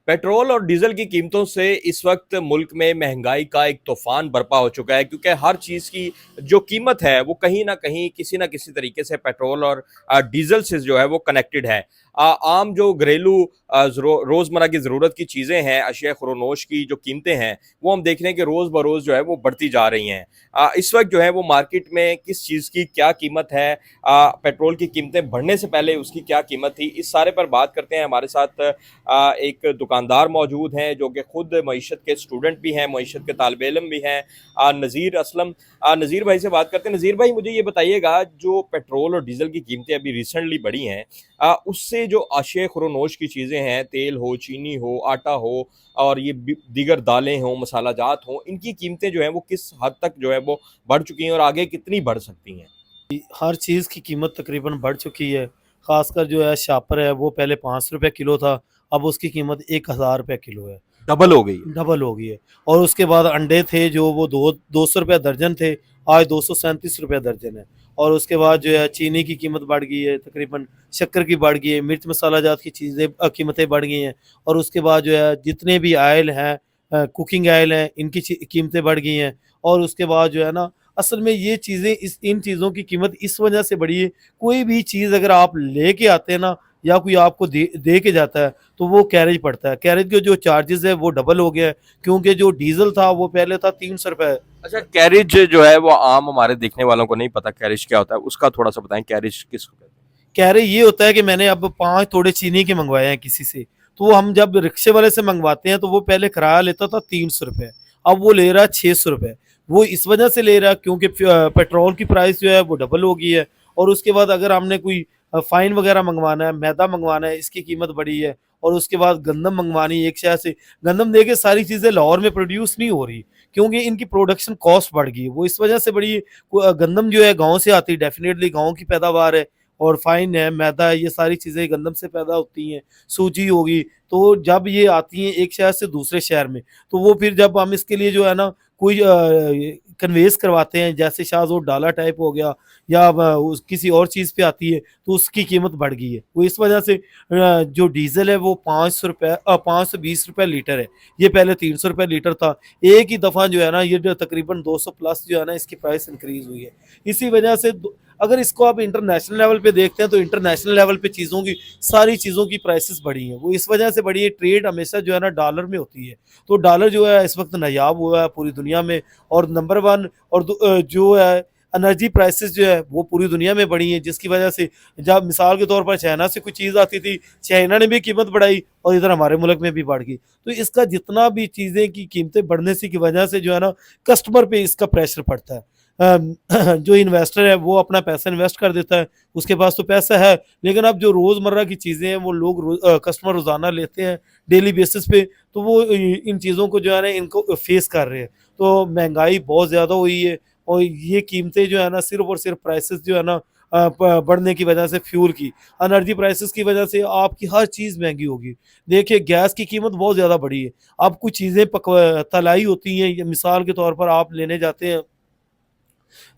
Petrol और diesel की कीमतों से इस वक्त मुल्क में महंगाई का एक तूफान बर्पा हो चुका है, क्योंकि हर चीज़ की जो कीमत है वो कहीं ना किसी तरीके से पेट्रोल और डीजल से जो है वो कनेक्टेड है। आम जो घरेलू रोज़मर्रा की ज़रूरत की चीज़ें हैं, अशिया खुरोनोश की जो कीमतें हैं, वो हम देख रहे हैं कि रोज़ बरोज़ जो है वो बढ़ती जा रही हैं। इस वक्त जो है वो मार्केट में किस चीज़ की क्या कीमत है, पेट्रोल की कीमतें बढ़ने से पहले उसकी क्या कीमत थी, इस सारे पर बात करते हैं। हमारे साथ एक दुकानदार मौजूद हैं जो कि खुद मईशत के स्टूडेंट भी हैं, मईशत के तालिब इल्म भी हैं, नज़ीर असलम। नज़ीर भाई से बात करते हैं। नज़ीर भाई, मुझे ये बताइएगा, जो पेट्रोल और डीजल की कीमतें अभी रिसेंटली बढ़ी हैं, उससे जो अशिया खुरोनोश की चीज़ें हैं, तेल हो, चीनी हो, आटा हो और ये दीगर दालें हों, मसाला जात हों, इनकी कीमतें जो हैं वो किस हद तक जो है वो बढ़ चुकी हैं और आगे कितनी बढ़ सकती हैं? हर चीज़ की कीमत तकरीबन बढ़ चुकी है। ख़ासकर जो है शापर है वो पहले ₹5 किलो था, अब उसकी कीमत ₹1000 किलो है। डबल हो गई है। डबल हो गई है। और उसके बाद अंडे थे जो वो दो ₹200 दर्जन थे, आज ₹237 दर्जन है। और उसके बाद जो है चीनी की कीमत बढ़ गई है, तकरीबन शक्कर की बढ़ गई है, मिर्च मसाला जात की चीज़ें कीमतें बढ़ गई हैं। और उसके बाद जो है जितने भी ऑयल हैं, कुकिंग ऑयल हैं, इनकी कीमतें बढ़ गई हैं। और उसके बाद जो है ना, असल में ये चीज़ें इन चीज़ों की कीमत इस वजह से बढ़ी है, कोई भी चीज़ अगर आप लेके आते हैं ना, या कोई आपको दे के जाता है, तो वो कैरेज पड़ता है। कैरेज के जो चार्जेस है वो डबल हो गया है, क्योंकि जो डीजल था वो पहले था ₹300। अच्छा, कैरिज जो है वो आम हमारे देखने वालों को नहीं पता कैरिज क्या होता है, उसका थोड़ा सा बताएं, कैरिज किसको कहते हैं? कैरेज ये होता है कि मैंने अब 5 थोड़े चीनी के मंगवाए हैं किसी से, तो वो हम जब रिक्शे वाले से मंगवाते हैं तो वो पहले किराया लेता था ₹300, अब वो ले रहा है ₹600। वो इस वजह से ले रहा है क्योंकि पेट्रोल की प्राइस जो है वो डबल हो गई है। और उसके बाद अगर हमने कोई फाइन वगैरह मंगवाना है, मैदा मंगवाना है, इसकी कीमत बढ़ी है। और उसके बाद गंदम मंगवानी है एक शहर से। गंदम देखिए सारी चीज़ें लाहौर में प्रोड्यूस नहीं हो रही, क्योंकि इनकी प्रोडक्शन कॉस्ट बढ़ गई है, वो इस वजह से बढ़ी है। गंदम जो है गाँव से आती है, डेफिनेटली गाँव की पैदावार है। और फाइन है, मैदा है, ये सारी चीज़ें गंदम से पैदा होती हैं, सूजी होगी। तो जब ये आती हैं एक शहर से दूसरे शहर में, तो वो फिर जब हम इसके लिए जो है ना कोई कन्वेस करवाते हैं, जैसे शाहज़ोर डाला टाइप हो गया, या किसी और चीज़ पे आती है, तो उसकी कीमत बढ़ गई है। वो इस वजह से जो डीज़ल है वो ₹500 ₹520 लीटर है। ये पहले ₹300 लीटर था। एक ही दफ़ा जो है ना ये जो तकरीबन 200 प्लस जो है ना इसकी प्राइस इंक्रीज़ हुई है। इसी वजह से अगर इसको आप इंटरनेशनल लेवल पे देखते हैं, तो इंटरनेशनल लेवल पे चीज़ों की सारी चीज़ों की प्राइसेस बढ़ी हैं। वो इस वजह से बढ़ी है, ट्रेड हमेशा जो है ना डॉलर में होती है। तो डॉलर जो है इस वक्त नायाब हुआ है पूरी दुनिया में। और नंबर वन, और जो है एनर्जी प्राइसेस जो है वो पूरी दुनिया में बढ़ी हैं, जिसकी वजह से जब मिसाल के तौर पर चाइना से कोई चीज़ आती थी, चाइना ने भी कीमत बढ़ाई और इधर हमारे मुल्क में भी बढ़ गई। तो इसका जितना भी चीज़ें की कीमतें बढ़ने से की वजह से जो है ना कस्टमर पे इसका प्रेशर पड़ता है। जो इन्वेस्टर है वो अपना पैसा इन्वेस्ट कर देता है, उसके पास तो पैसा है, लेकिन अब जो रोज़मर्रा की चीज़ें हैं वो लोग कस्टमर रोज़ाना लेते हैं डेली बेसिस पे, तो वो इन चीज़ों को जो है ना इनको फेस कर रहे हैं। तो महंगाई बहुत ज़्यादा हुई है, और ये कीमतें जो है ना सिर्फ़ और सिर्फ़ प्राइसेस जो है ना बढ़ने की वजह से, फ्यूल की एनर्जी प्राइसेस की वजह से आपकी हर चीज़ महंगी होगी। देखिए गैस की कीमत बहुत ज़्यादा बढ़ी है। अब कुछ चीज़ें तलाई होती हैं, मिसाल के तौर पर आप लेने जाते हैं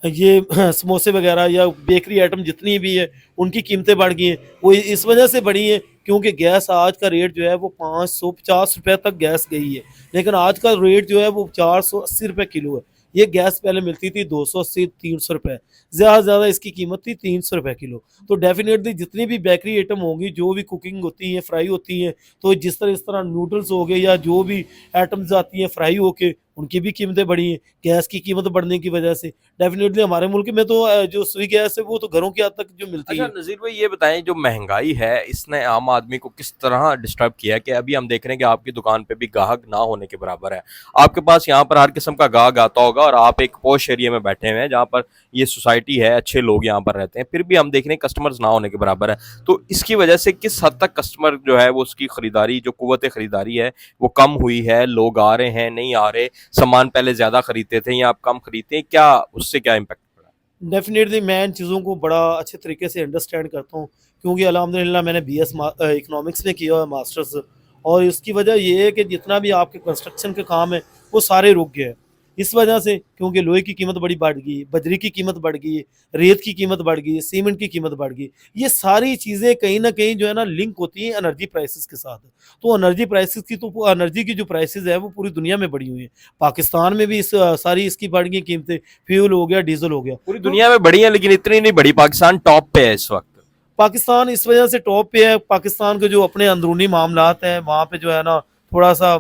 ये समोसे वगैरह या बेकरी आइटम जितनी भी है, उनकी कीमतें बढ़ गई हैं। वो इस वजह से बढ़ी हैं क्योंकि गैस आज का रेट जो है वो ₹550 तक गैस गई है। लेकिन आज का रेट जो है वो ₹480 किलो है। ये गैस पहले मिलती थी 280 ₹300, ज़्यादा से ज़्यादा इसकी कीमत थी ₹300 किलो। तो डेफ़िनेटली जितनी भी बेकरी आइटम होंगी, जो भी कुकिंग होती हैं, फ्राई होती हैं, तो इस तरह नूडल्स हो गए या जो भी आइटम्स आती हैं फ्राई होके, उनकी भी कीमतें बढ़ी हैं। गैस की कीमत बढ़ने की वजह से डेफ़िनेटली हमारे मुल्क में तो जो सुई गैस है वो तो घरों के हद तक जो मिलती अच्छा है। नज़ीर भाई, ये बताएं, जो महंगाई है इसने आम आदमी को किस तरह डिस्टर्ब किया है, कि अभी हम देख रहे हैं कि आपकी दुकान पे भी ग्राहक ना होने के बराबर है। आपके पास यहाँ पर हर किस्म का ग्राहक आता होगा और आप एक पॉश एरिया में बैठे हुए हैं जहाँ पर ये सोसाइटी है, अच्छे लोग यहाँ पर रहते हैं, फिर भी हम देख रहे हैं कस्टमर्स ना होने के बराबर है। तो इसकी वजह से किस हद तक कस्टमर जो है वो उसकी खरीदारी, जो कुव्वत खरीदारी है वो कम हुई है? लोग आ रहे हैं, नहीं आ रहे? सामान पहले ज्यादा खरीदते थे या आप कम खरीदते हैं, क्या उससे क्या इम्पैक्ट? डेफ़िनेटली मैं इन चीज़ों को बड़ा अच्छे तरीके से अंडरस्टैंड करता हूँ, क्योंकि अल्हम्दुलिल्लाह मैंने बीएस इकोनॉमिक्स में किया हुआ है मास्टर्स। और इसकी वजह ये है कि जितना भी आपके कंस्ट्रक्शन के काम है वो सारे रुक गए हैं। इस वजह से, क्योंकि लोहे की कीमत बड़ी बढ़ गई है, बजरी की कीमत बढ़ गई है, रेत की कीमत बढ़ गई है, सीमेंट की कीमत बढ़ गई है। ये सारी चीज़ें कहीं न कहीं जो है ना लिंक होती हैं एनर्जी प्राइसेज़ के साथ। तो एनर्जी की जो प्राइसेज़ है वो पूरी दुनिया में बढ़ी हुई है। पाकिस्तान में भी सारी इसकी बढ़ गई कीमतें, फ्यूल हो गया, डीज़ल हो गया। पूरी तो दुनिया में बढ़ी है लेकिन इतनी नहीं बढ़ी, पाकिस्तान टॉप पे है इस वक्त। पाकिस्तान इस वजह से टॉप पे है। पाकिस्तान के जो अपने अंदरूनी मामलात हैं वहाँ पे जो है ना थोड़ा सा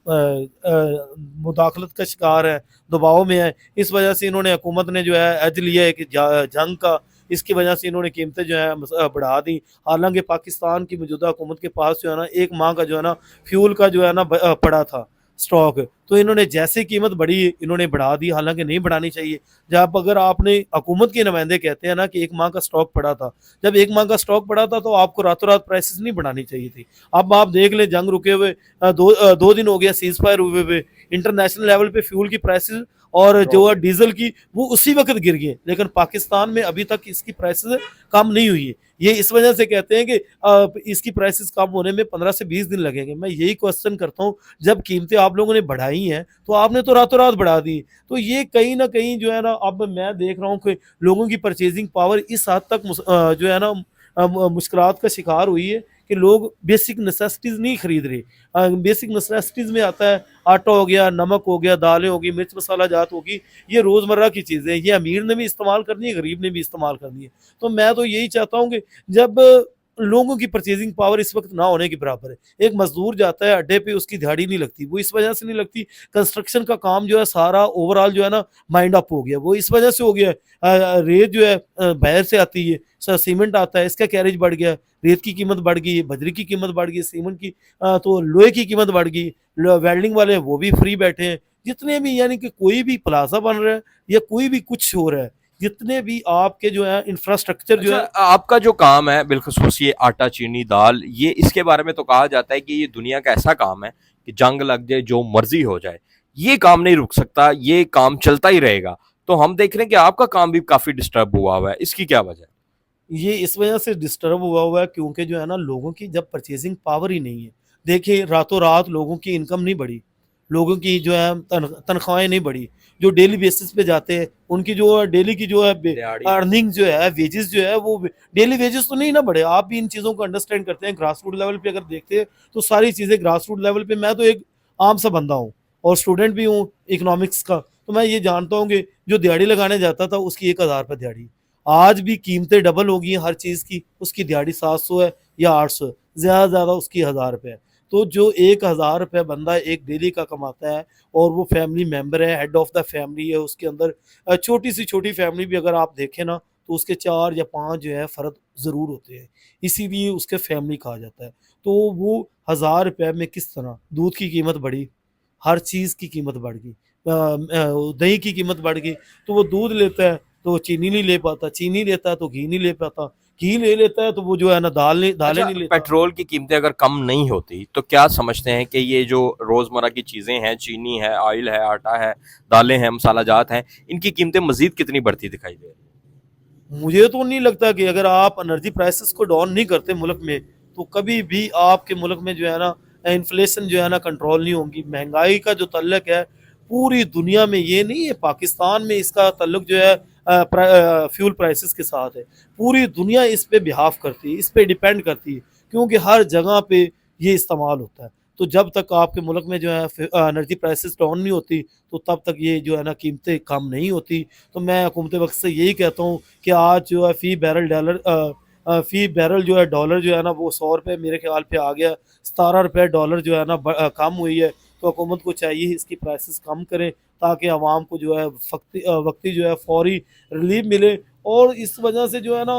मुदाखलत का शिकार है, दबाव में है। इस वजह से इन्होंने हुकूमत ने जो है एज लिया है कि जंग का, इसकी वजह से इन्होंने कीमतें जो है बढ़ा दी। हालांकि पाकिस्तान की मौजूदा हुकूमत के पास जो है ना 1 माह का जो है ना फ्यूल का जो है ना पड़ा था स्टॉक, तो इन्होंने जैसे कीमत बढ़ी इन्होंने बढ़ा दी, हालांकि नहीं बढ़ानी चाहिए। जब अगर आपने हुकूमत के नुमाइंदे कहते हैं ना कि 1 माह का स्टॉक पड़ा था, जब 1 माह का स्टॉक पड़ा था तो आपको रातों रात प्राइसेस नहीं बढ़ानी चाहिए थी। अब आप देख लें जंग रुके हुए 2 दिन हो गया सीज फायर हुए हुए, इंटरनेशनल लेवल पे फ्यूल की प्राइसेस और जो है डीजल की वो उसी वक्त गिर गए, लेकिन पाकिस्तान में अभी तक इसकी प्राइसेस कम नहीं हुई है। ये इस वजह से कहते हैं कि इसकी प्राइसेस कम होने में 15 से 20 दिन लगेंगे। मैं यही क्वेश्चन करता हूँ, जब कीमतें आप लोगों ने बढ़ाई हैं तो आपने तो रातों रात बढ़ा दी। तो ये कहीं ना कहीं जो है ना अब मैं देख रहा हूँ कि लोगों की परचेजिंग पावर इस हद तक जो है ना मुश्किलात का शिकार हुई है कि लोग बेसिक नेसेसिटीज नहीं खरीद रहे। बेसिक नेसेसिटीज में आता है आटा हो गया, नमक हो गया, दालें होगी, मिर्च मसाला जात होगी, ये रोज़मर्रा की चीज़ें, ये अमीर ने भी इस्तेमाल करनी है, गरीब ने भी इस्तेमाल करनी है। तो मैं तो यही चाहता हूँ कि जब लोगों की परचेजिंग पावर इस वक्त ना होने के बराबर है, एक मजदूर जाता है अड्डे पे, उसकी दिहाड़ी नहीं लगती, वो इस वजह से नहीं लगती, कंस्ट्रक्शन का काम जो है सारा ओवरऑल जो है ना माइंड अप हो गया, वो इस वजह से हो गया रेत जो है बाहर से आती है, सीमेंट आता है, इसका कैरेज बढ़ गया, रेत की कीमत बढ़ गई, बजरी की कीमत बढ़ गई, सीमेंट की तो लोहे की कीमत बढ़ गई, वेल्डिंग वाले वो भी फ्री बैठे हैं। जितने भी यानी कि कोई भी प्लाजा बन रहा है या कोई भी कुछ हो रहा है, जितने भी आपके जो है इंफ्रास्ट्रक्चर जो अच्छा, है। आपका जो काम है बिलखसूस ये आटा चीनी दाल, ये इसके बारे में तो कहा जाता है कि ये दुनिया का ऐसा काम है कि जंग लग जाए जो मर्जी हो जाए ये काम नहीं रुक सकता, ये काम चलता ही रहेगा। तो हम देख रहे हैं कि आपका काम भी काफी डिस्टर्ब हुआ है, इसकी क्या वजह है? ये इस वजह से डिस्टर्ब हुआ है क्योंकि जो है ना लोगों की जब परचेजिंग पावर ही नहीं है। देखिए रातों रात लोगों की इनकम नहीं बढ़ी, लोगों की जो है तनख्वाहें नहीं बढ़ी, जो डेली बेसिस पे जाते हैं उनकी जो डेली की जो है दिहाड़ी। अर्निंग जो है, वेजेस जो है, वो डेली वेजेस तो नहीं ना बढ़े। आप भी इन चीज़ों को अंडरस्टैंड करते हैं, ग्रास रूट लेवल पे अगर देखते हैं तो सारी चीज़ें ग्रास रूट लेवल पे। मैं तो एक आम सा बंदा हूँ और स्टूडेंट भी हूँ इकोनॉमिक्स का, तो मैं ये जानता हूँ कि जो दिहाड़ी लगाने जाता था उसकी 1,000 रुपये दिहाड़ी, आज भी कीमतें डबल हो गई हैं हर चीज़ की, उसकी दिहाड़ी 700 है या 800 है, ज़्यादा से ज़्यादा उसकी 1,000 रुपये है। तो जो 1,000 रुपये बंदा एक डेली का कमाता है और वो फैमिली मेंबर है, हेड ऑफ द फैमिली है, उसके अंदर छोटी सी छोटी फैमिली भी अगर आप देखें ना तो उसके 4 या 5 जो है फ़र्द ज़रूर होते हैं, इसीलिए उसके फैमिली कहा जाता है। तो वो 1,000 रुपये में किस तरह दूध की कीमत बढ़ी, हर चीज़ की कीमत बढ़ गई, दही की कीमत बढ़ गई, तो वो दूध लेता है तो चीनी नहीं ले पाता, चीनी लेता है तो घी नहीं ले पाता, घी ले लेता है तो वो जो है ना दालें अच्छा, नहीं लेता। पेट्रोल की कीमतें अगर कम नहीं होती तो क्या समझते हैं कि ये जो रोजमर्रा की चीजें हैं, चीनी है, ऑयल है, आटा है, दालें हैं, मसाला जात हैं, इनकी कीमतें मजीद कितनी बढ़ती दिखाई दे रही है? मुझे तो नहीं लगता कि अगर आप एनर्जी प्राइसेस को डाउन नहीं करते मुल्क में तो कभी भी आपके मुल्क में जो है ना इन्फ्लेशन जो है ना कंट्रोल नहीं होगी। महंगाई का जो तल्लक है पूरी दुनिया में, ये नहीं है पाकिस्तान में इसका तल्लुक जो है फ्यूल प्राइसेस के साथ है, पूरी दुनिया इस पे बिहाफ करती है, इस पे डिपेंड करती है, क्योंकि हर जगह पे ये इस्तेमाल होता है। तो जब तक आपके मुल्क में जो है एनर्जी प्राइसेस डाउन नहीं होती तो तब तक ये जो है ना कीमतें कम नहीं होती। तो मैं हुकूमत वक्त से यही कहता हूँ कि आज जो है फी बैरल जो है डॉलर जो है ना वो 100 रुपये मेरे ख्याल पे आ गया, 17 रुपये डॉलर जो है ना कम हुई है। तो हुकूमत को चाहिए इसकी प्राइसेस कम करें ताकि आवाम को जो है वक्ती जो है फौरी रिलीफ मिले। और इस वजह से जो है ना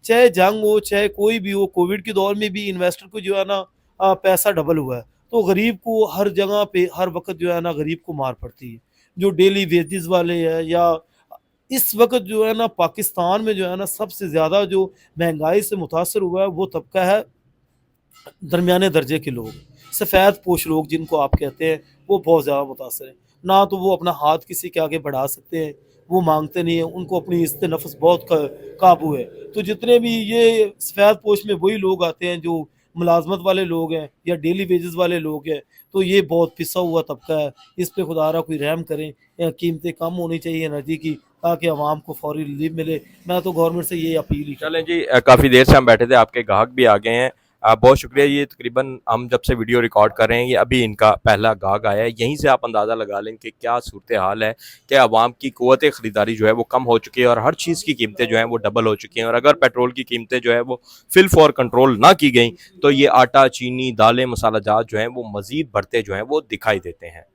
चाहे जंग हो चाहे कोई भी हो, कोविड के दौर में भी इन्वेस्टर को जो है ना पैसा डबल हुआ है, तो गरीब को हर जगह पे हर वक्त जो है ना गरीब को मार पड़ती है। जो डेली वेजेस वाले हैं या इस वक्त जो है ना पाकिस्तान में जो है ना सबसे ज़्यादा जो महंगाई से मुतासर हुआ है वो तबका है दरमियाने दर्जे के लोग, सफ़ेद पोश लोग जिनको आप कहते हैं, वो बहुत ज़्यादा मुतासर हैं। ना तो वो अपना हाथ किसी के आगे बढ़ा सकते हैं, वो मांगते नहीं हैं, उनको अपनी इज्जत नफ्स बहुत काबू है। तो जितने भी ये सफ़ेद पोश में वही लोग आते हैं जो मुलाजमत वाले लोग हैं या डेली वेजेस वाले लोग हैं, तो ये बहुत पिसा हुआ तबका है। इस पे खुदारा कोई रहम करें, या कीमतें कम होनी चाहिए एनर्जी की, ताकि आवाम को फौरी रिलीफ मिले। मैं तो गवर्नमेंट से ये अपील ही चलें जी, काफ़ी देर से हम बैठे थे, आपके ग्राहक भी आ गए हैं। बहुत शुक्रिया। ये तकरीबन हम जब से वीडियो रिकॉर्ड कर रहे हैं, ये अभी इनका पहला ग्राहक आया है। यहीं से आप अंदाज़ा लगा लें कि क्या सूरत हाल है कि आवाम की क़ुव्वत ख़रीदारी जो है वो कम हो चुकी है और हर चीज़ की कीमतें जो हैं वो डबल हो चुकी हैं। और अगर पेट्रोल की कीमतें जो है वो फिल फॉर कंट्रोल ना की गई तो ये आटा, चीनी, दालें, मसाला जात जो हैं वो मज़ीद बढ़ते जो हैं वो दिखाई देते हैं।